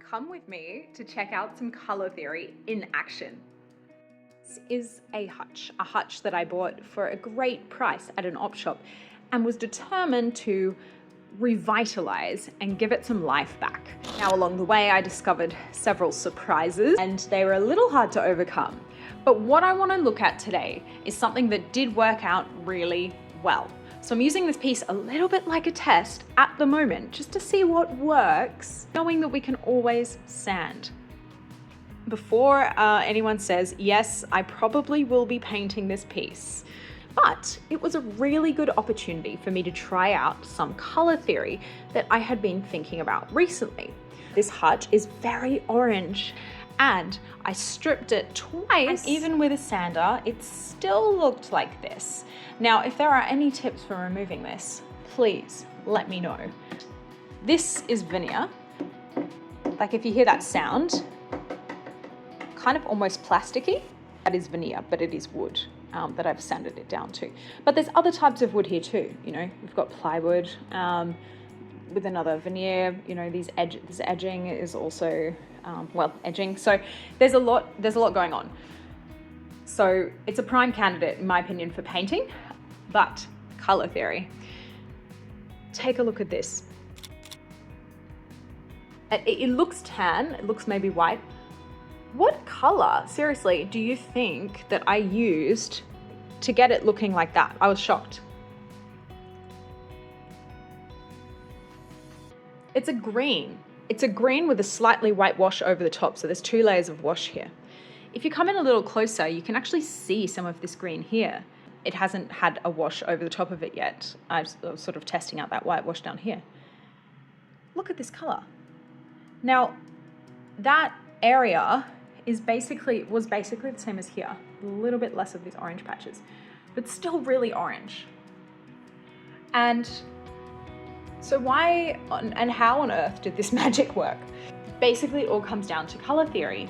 come with me to check out some color theory in action. This is a hutch that I bought for a great price at an op shop and was determined to revitalize and give it some life back. Now, along the way, I discovered several surprises and they were a little hard to overcome. But what I want to look at today is something that did work out really well. So I'm using this piece a little bit like a test at the moment, just to see what works, knowing that we can always sand. Before anyone says, yes, I probably will be painting this piece, but it was a really good opportunity for me to try out some color theory that I had been thinking about recently. This hutch is very orange and I stripped it twice, and even with a sander, it still looked like this. Now, if there are any tips for removing this, please let me know. This is veneer. Like if you hear that sound, kind of almost plasticky, that is veneer, but it is wood that I've sanded it down to. But there's other types of wood here too. You know, we've got plywood with another veneer. You know, this edging is also edging. So there's a lot going on. So it's a prime candidate, in my opinion, for painting, but color theory. Take a look at this. It looks tan, it looks maybe white. What color, seriously, do you think that I used to get it looking like that? I was shocked. It's a green. It's a green with a slightly white wash over the top. So there's 2 layers of wash here. If you come in a little closer, you can actually see some of this green here. It hasn't had a wash over the top of it yet. I was sort of testing out that white wash down here. Look at this color. Now, that area was basically the same as here. A little bit less of these orange patches, but still really orange. And so why and how on earth did this magic work? Basically, it all comes down to color theory.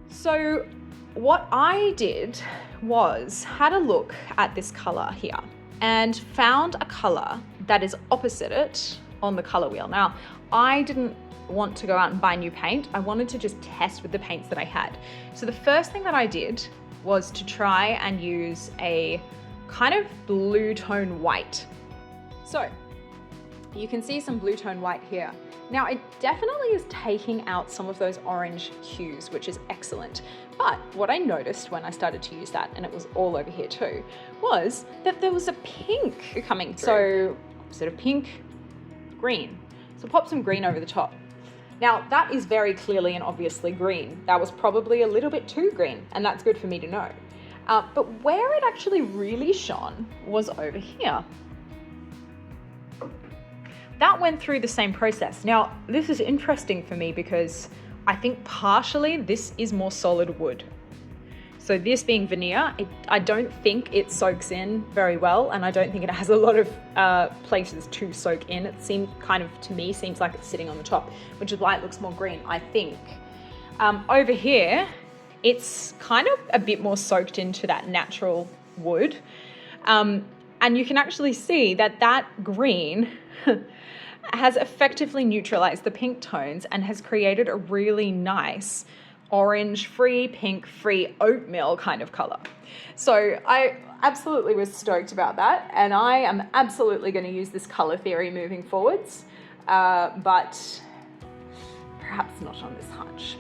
So what I did was had a look at this color here and found a color that is opposite it on the color wheel. Now, I didn't want to go out and buy new paint. I wanted to just test with the paints that I had. So the first thing that I did was to try and use a kind of blue tone white. So you can see some blue tone white here. Now it definitely is taking out some of those orange hues, which is excellent. But what I noticed when I started to use that, and it was all over here too, was that there was a pink coming through. So sort of pink, green. So pop some green over the top. Now that is very clearly and obviously green. That was probably a little bit too green, and that's good for me to know. But where it actually really shone was over here. That went through the same process. Now, this is interesting for me because I think partially this is more solid wood. So this being veneer, I don't think it soaks in very well, and I don't think it has a lot of places to soak in. It seems seems like it's sitting on the top, which is why it looks more green, I think. Over here, it's kind of a bit more soaked into that natural wood. And you can actually see that green has effectively neutralized the pink tones and has created a really nice orange-free, pink-free oatmeal kind of color. So I absolutely was stoked about that, and I am absolutely going to use this color theory moving forwards, but perhaps not on this hutch.